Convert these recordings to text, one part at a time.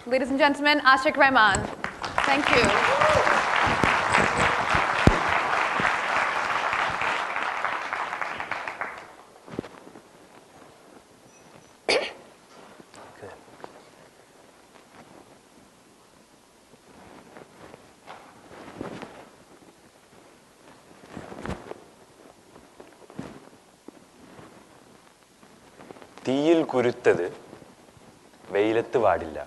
Ladies and gentlemen, Ashiq Rahiman. Thank you. തീയിൽ കുരുത്തത് വെയിലത്ത് പാടില്ല.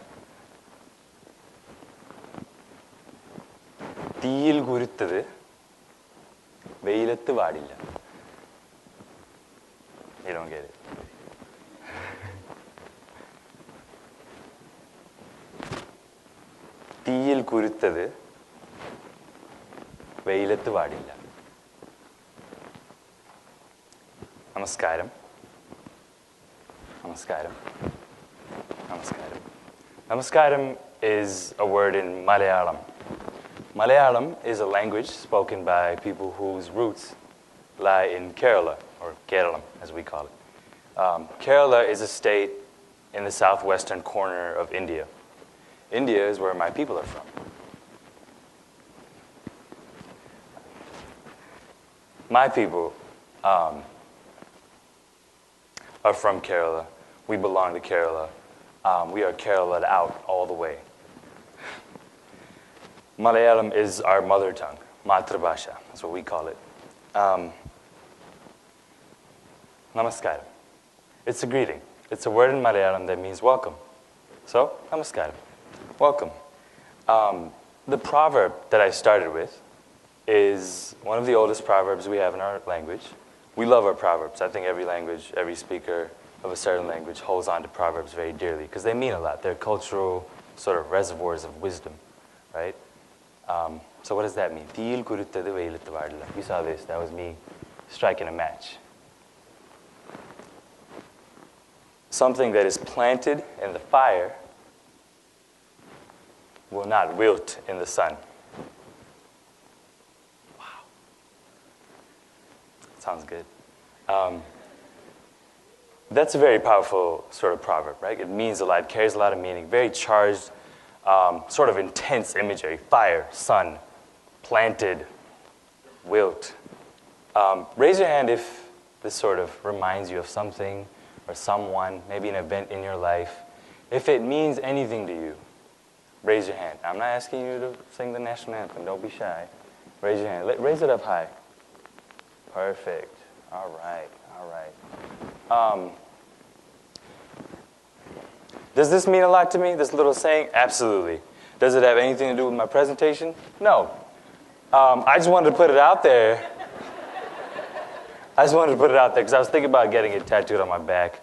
തീയിൽ കുരുത്തത് വെയിലത്ത് പാടില്ല. You don't get it. തീയിൽ കുരുത്തത് വെയിലത്ത് പാടില്ല. നമസ്കാരം. Namaskaram. Namaskaram. Namaskaram is a word in Malayalam. Malayalam is a language spoken by people whose roots lie in Kerala, or Kerala as we call it. Kerala is a state in the southwestern corner of India. India is where my people are from. My people are from Kerala. We belong to Kerala. We are Kerala'd out all the way. Malayalam is our mother tongue, Matrabhasha. That's what we call it. Namaskaram. It's a greeting. It's a word in Malayalam that means welcome. So, namaskaram. Welcome. The proverb that I started with is one of the oldest proverbs we have in our language. We love our proverbs. I think every language, every speaker of a certain language holds on to proverbs very dearly because they mean a lot. They're cultural sort of reservoirs of wisdom, right? So what does that mean? You saw this. That was me striking a match. Something that is planted in the fire will not wilt in the sun. Wow. Sounds good. That's a very powerful sort of proverb, right? It means a lot, it carries a lot of meaning, very charged, sort of intense imagery. Fire, sun, planted, wilt. Raise your hand if this sort of reminds you of something or someone, maybe an event in your life. If it means anything to you, raise your hand. I'm not asking you to sing the national anthem. Don't be shy. Raise your hand. Raise it up high. Perfect. All right. All right. Does this mean a lot to me, this little saying? Absolutely. Does it have anything to do with my presentation? No. I just wanted to put it out there. I just wanted to put it out there because I was thinking about getting it tattooed on my back.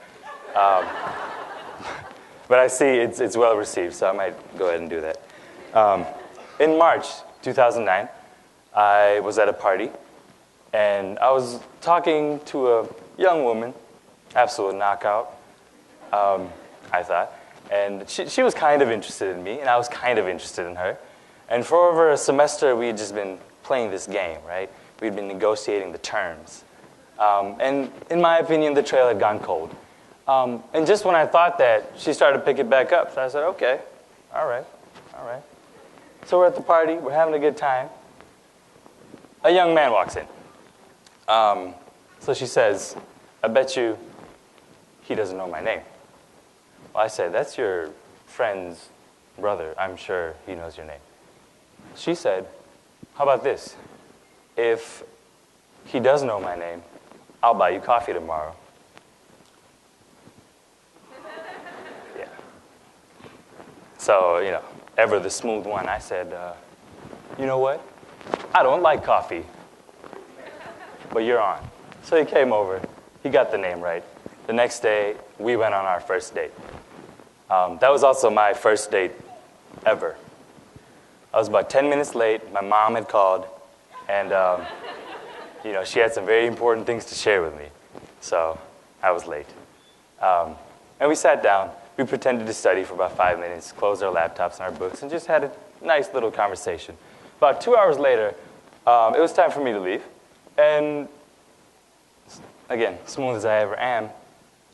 But I see it's well received, so I might go ahead and do that. In March 2009, I was at a party, and I was talking to a young woman, absolute knockout, I thought. And she was kind of interested in me, and I was kind of interested in her. And for over a semester, we had just been playing this game, right? We'd been negotiating the terms. And in my opinion, the trail had gone cold. And just when I thought that, she started to pick it back up. So I said, okay, all right. So we're at the party, we're having a good time. A young man walks in. So she says, I bet you he doesn't know my name. Well, I said, that's your friend's brother. I'm sure he knows your name. She said, how about this? If he does know my name, I'll buy you coffee tomorrow. Yeah. So, ever the smooth one, I said, you know what? I don't like coffee, but you're on. So he came over. He got the name right. The next day, we went on our first date. That was also my first date ever. I was about 10 minutes late. My mom had called, and she had some very important things to share with me. So I was late. And we sat down. We pretended to study for about 5 minutes, closed our laptops and our books, and just had a nice little conversation. About 2 hours later, it was time for me to leave. And again, smooth as I ever am,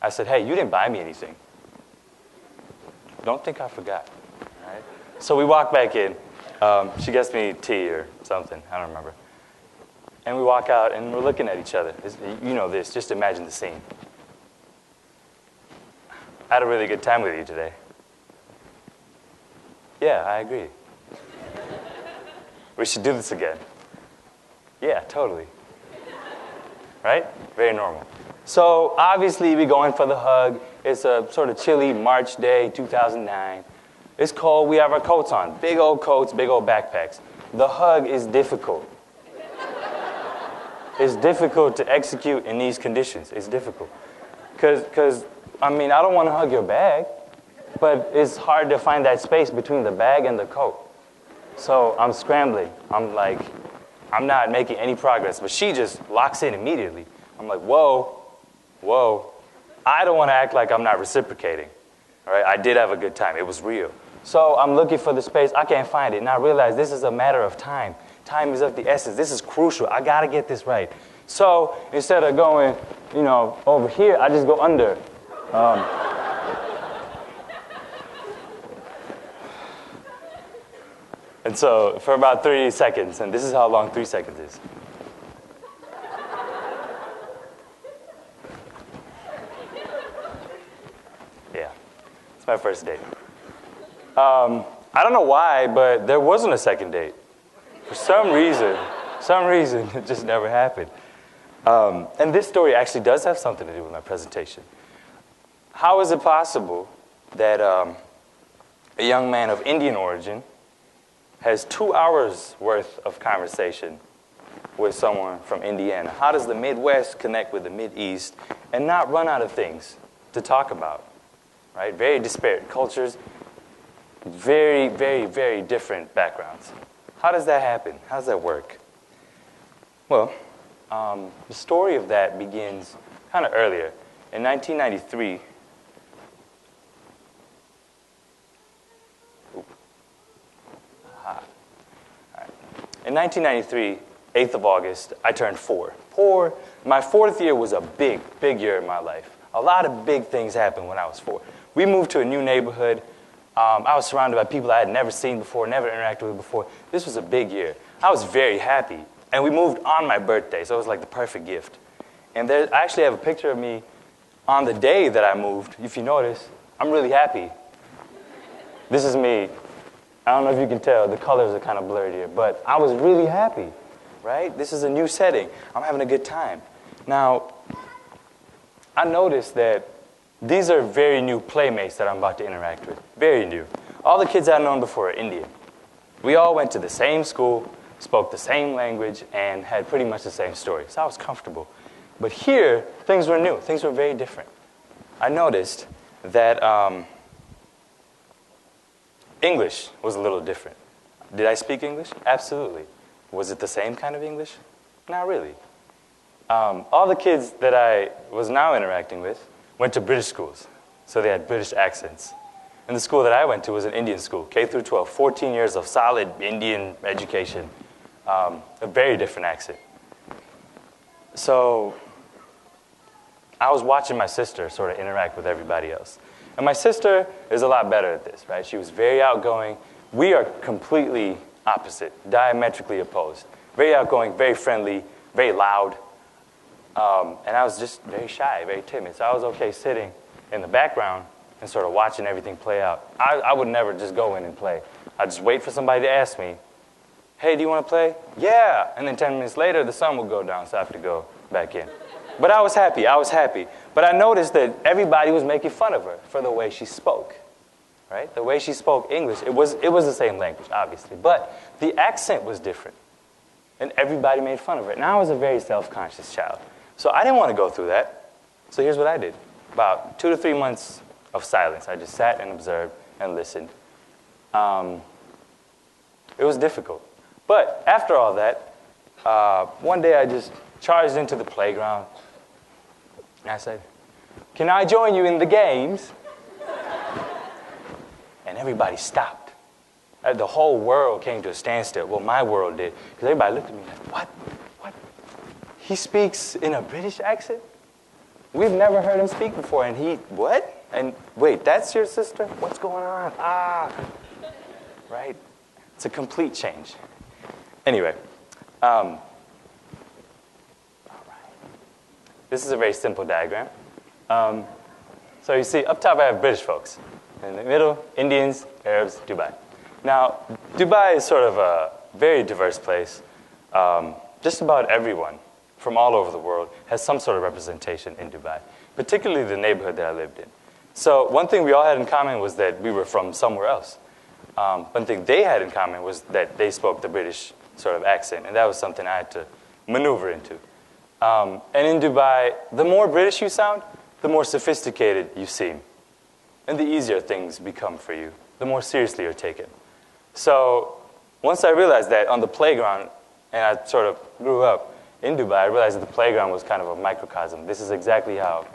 I said, hey, you didn't buy me anything. Don't think I forgot. So we walk back in. She gets me tea or something. I don't remember. And we walk out, and we're looking at each other. You know this. Just imagine the scene. I had a really good time with you today. Yeah, I agree. We should do this again. Yeah, totally. Right? Very normal. So obviously we go in for the hug. It's a sort of chilly March day, 2009. It's cold. We have our coats on. Big old coats, big old backpacks. The hug is difficult. It's difficult to execute in these conditions. It's difficult. Because, I mean, I don't want to hug your bag, but it's hard to find that space between the bag and the coat. So I'm scrambling. I'm like, I'm not making any progress, but she just locks in immediately. I'm like, whoa, whoa. I don't want to act like I'm not reciprocating. All right, I did have a good time. It was real. So I'm looking for the space. I can't find it. And I realize this is a matter of time. Time is of the essence. This is crucial. I got to get this right. So instead of going, over here, I just go under. And so for about 3 seconds, and this is how long 3 seconds is. Yeah, it's my first date. I don't know why, but there wasn't a second date. For some reason, it just never happened. And this story actually does have something to do with my presentation. How is it possible that a young man of Indian origin has 2 hours worth of conversation with someone from Indiana? How does the Midwest connect with the Mideast and not run out of things to talk about? Right? Very disparate cultures, very, very, very different backgrounds. How does that happen? How does that work? Well, the story of that begins kind of earlier. In 1993, In 1993, 8th of August, I turned 4. My 4th year was a big, big year in my life. A lot of big things happened when I was 4. We moved to a new neighborhood. I was surrounded by people I had never seen before, never interacted with before. This was a big year. I was very happy. And we moved on my birthday, so it was like the perfect gift. And I actually have a picture of me on the day that I moved. If you notice, I'm really happy. This is me. I don't know if you can tell, the colors are kind of blurred here, but I was really happy, right? This is a new setting. I'm having a good time. Now, I noticed that these are very new playmates that I'm about to interact with. Very new. All the kids I've known before are Indian. We all went to the same school, spoke the same language, and had pretty much the same story. So I was comfortable. But here, things were new. Things were very different. I noticed that English was a little different. Did I speak English? Absolutely. Was it the same kind of English? Not really. All the kids that I was now interacting with went to British schools, so they had British accents. And the school that I went to was an Indian school, K through 12, 14 years of solid Indian education, a very different accent. So I was watching my sister sort of interact with everybody else. And my sister is a lot better at this, right? She was very outgoing. We are completely opposite, diametrically opposed. Very outgoing, very friendly, very loud. And I was just very shy, very timid. So I was okay sitting in the background and sort of watching everything play out. I would never just go in and play. I'd just wait for somebody to ask me, hey, do you want to play? Yeah. And then 10 minutes later, the sun would go down, so I have to go back in. But I was happy. But I noticed that everybody was making fun of her for the way she spoke, right? The way she spoke English, it was the same language, obviously, but the accent was different, and everybody made fun of her. And I was a very self-conscious child, so I didn't want to go through that. So here's what I did. About 2 to 3 months of silence. I just sat and observed and listened. It was difficult. But after all that, one day I just charged into the playground. And I said, can I join you in the games? And everybody stopped. The whole world came to a standstill. Well, my world did. Because everybody looked at me like, what? What? He speaks in a British accent? We've never heard him speak before. And what? And wait, that's your sister? What's going on? right? It's a complete change. Anyway, this is a very simple diagram. So you see, up top I have British folks. In the middle, Indians, Arabs, Dubai. Now, Dubai is sort of a very diverse place. Just about everyone from all over the world has some sort of representation in Dubai, particularly the neighborhood that I lived in. So one thing we all had in common was that we were from somewhere else. One thing they had in common was that they spoke the British sort of accent, and that was something I had to maneuver into. And in Dubai, the more British you sound, the more sophisticated you seem. And the easier things become for you, the more seriously you're taken. So once I realized that on the playground, and I sort of grew up in Dubai, I realized that the playground was kind of a microcosm. This is exactly how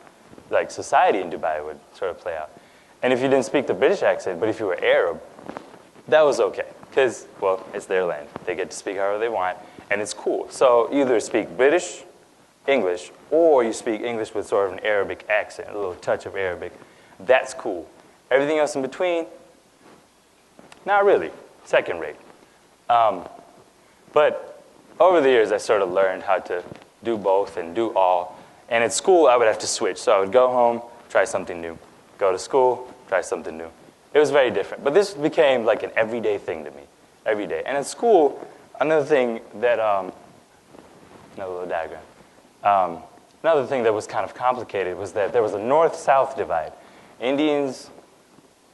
like society in Dubai would sort of play out. And if you didn't speak the British accent, but if you were Arab, that was okay. Because, well, it's their land. They get to speak however they want, and it's cool. So either speak British, English, or you speak English with sort of an Arabic accent, a little touch of Arabic. That's cool. Everything else in between, not really. Second rate. But over the years, I sort of learned how to do both and do all. And at school, I would have to switch. So I would go home, try something new. Go to school, try something new. It was very different. But this became like an everyday thing to me, every day. And at school, another thing that, another little diagram. Another thing that was kind of complicated was that there was a north-south divide. Indians,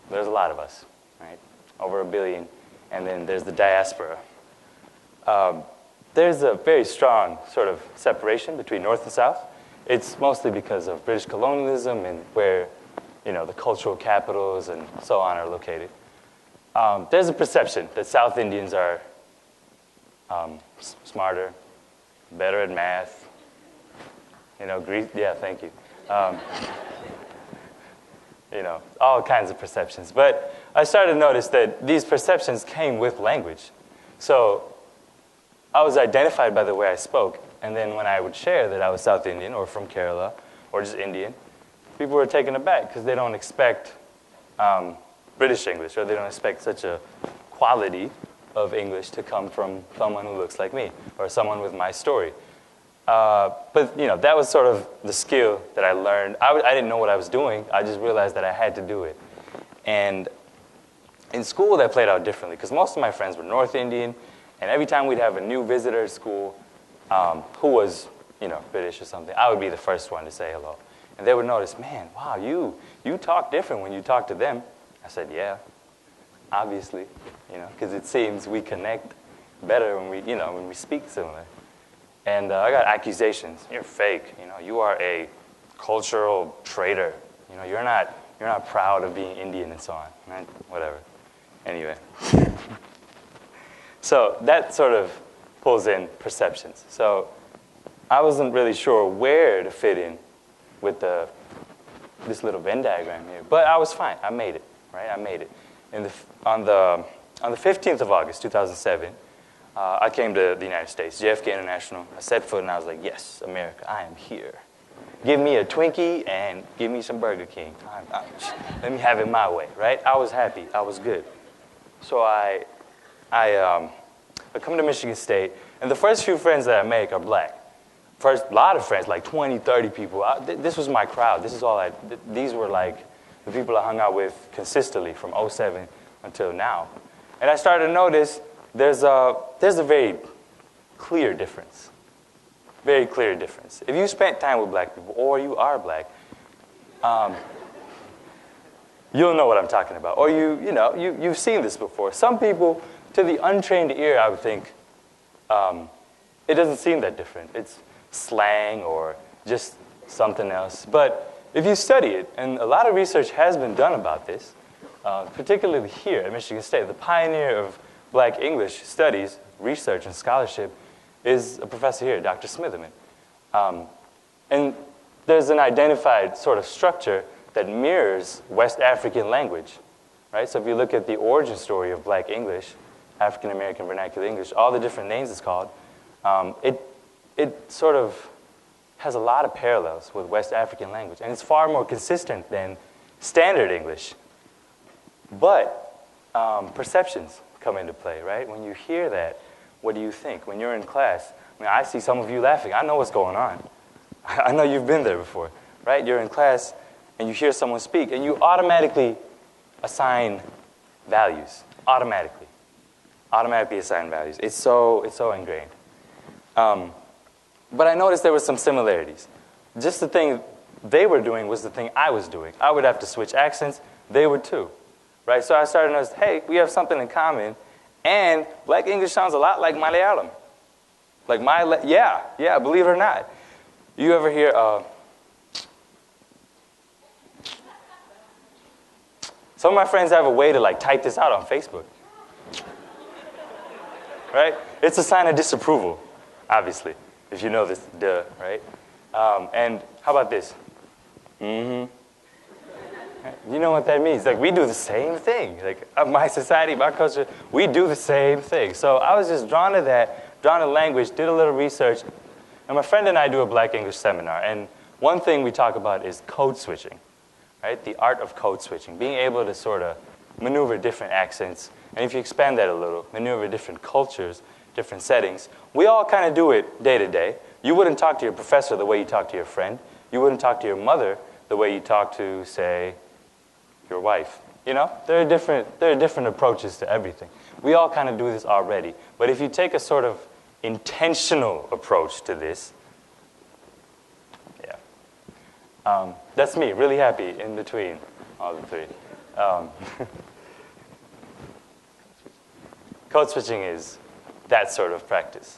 there's a lot of us, right? Over 1 billion. And then there's the diaspora. There's a very strong sort of separation between north and south. It's mostly because of British colonialism and where, you know, the cultural capitals and so on are located. There's a perception that South Indians are smarter, better at math. You know, yeah, thank you. You know, all kinds of perceptions. But I started to notice that these perceptions came with language. So I was identified by the way I spoke. And then when I would share that I was South Indian or from Kerala or just Indian, people were taken aback because they don't expect British English, or they don't expect such a quality of English to come from someone who looks like me or someone with my story. But you know, that was sort of the skill that I learned. I didn't know what I was doing. I just realized that I had to do it. And in school, that played out differently because most of my friends were North Indian, and every time we'd have a new visitor at school who was, you know, British or something, I would be the first one to say hello. And they would notice, man, wow, you talk different when you talk to them. I said, yeah, obviously, you know, because it seems we connect better when we speak similar. And I got accusations. You're fake. You know, you are a cultural traitor. You know, you're not proud of being Indian and so on. Right? Whatever. Anyway, so that sort of pulls in perceptions. So I wasn't really sure where to fit in with this little Venn diagram here, but I was fine. I made it. Right? I made it. On the 15th of August, 2007. I came to the United States, JFK International. I set foot and I was like, yes, America, I am here. Give me a Twinkie and give me some Burger King. Let me have it my way, right? I was happy. I was good. So I come to Michigan State, and the first few friends that I make are black. First, a lot of friends, like 20, 30 people. This was my crowd. These were like the people I hung out with consistently from 2007 until now. And I started to notice there's a very clear difference. Very clear difference. If you spent time with black people, or you are black, you'll know what I'm talking about. Or you've seen this before. Some people, to the untrained ear, I would think, it doesn't seem that different. It's slang or just something else. But if you study it, and a lot of research has been done about this, particularly here at Michigan State, the pioneer of Black English studies, research, and scholarship is a professor here, Dr. Smitherman. And there's an identified sort of structure that mirrors West African language, right? So if you look at the origin story of Black English, African American Vernacular English, all the different names it's called, it sort of has a lot of parallels with West African language, and it's far more consistent than Standard English. But perceptions come into play, right? When you hear that, what do you think? When you're in class, I mean, I see some of you laughing. I know what's going on. I know you've been there before, right? You're in class, and you hear someone speak, and you automatically assign values. Automatically assign values. It's so ingrained. But I noticed there were some similarities. Just the thing they were doing was the thing I was doing. I would have to switch accents. They would too, right? So I started to notice, hey, we have something in common, and Black English sounds a lot like Malayalam. Like yeah, believe it or not. You ever hear, some of my friends have a way to like type this out on Facebook. Right? It's a sign of disapproval, obviously, if you know this, duh, right? And how about this? Mm-hmm. You know what that means? Like, we do the same thing. Like, my society, my culture, we do the same thing. So I was just drawn to that, drawn to language, did a little research. And my friend and I do a Black English seminar. And one thing we talk about is code switching, right? The art of code switching, being able to sort of maneuver different accents. And if you expand that a little, maneuver different cultures, different settings. We all kind of do it day to day. You wouldn't talk to your professor the way you talk to your friend. You wouldn't talk to your mother the way you talk to, say, your wife. You know, there are different approaches to everything. We all kind of do this already. But if you take a sort of intentional approach to this, yeah. That's me, really happy in between all the three. Code switching is that sort of practice.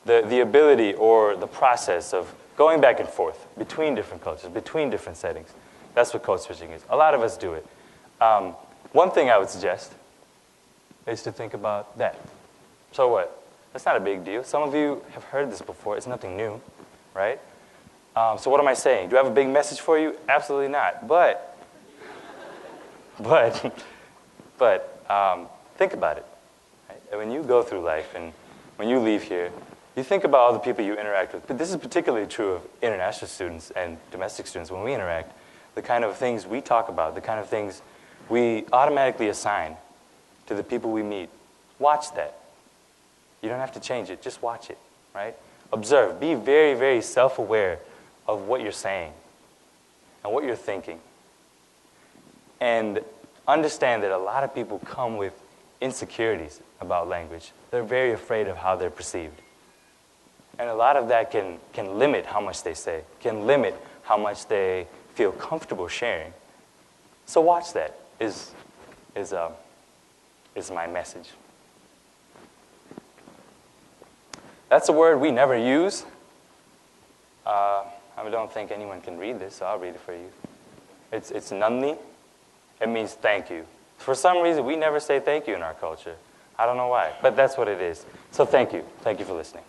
The ability or the process of going back and forth between different cultures, between different settings. That's what code switching is. A lot of us do it. One thing I would suggest is to think about that. So what? That's not a big deal. Some of you have heard this before. It's nothing new, right? So what am I saying? Do I have a big message for you? Absolutely not. But think about it. Right? When you go through life and when you leave here, you think about all the people you interact with. But this is particularly true of international students and domestic students. When we interact, the kind of things we talk about, the kind of things we automatically assign to the people we meet. Watch that. You don't have to change it. Just watch it, right? Observe. Be very, very self-aware of what you're saying and what you're thinking. And understand that a lot of people come with insecurities about language. They're very afraid of how they're perceived. And a lot of that can limit how much they say, can limit how much they feel comfortable sharing. So watch that is my message. That's a word we never use. I don't think anyone can read this, so I'll read it for you. It's nanni. It means thank you. For some reason, we never say thank you in our culture. I don't know why, but that's what it is. So thank you. Thank you for listening.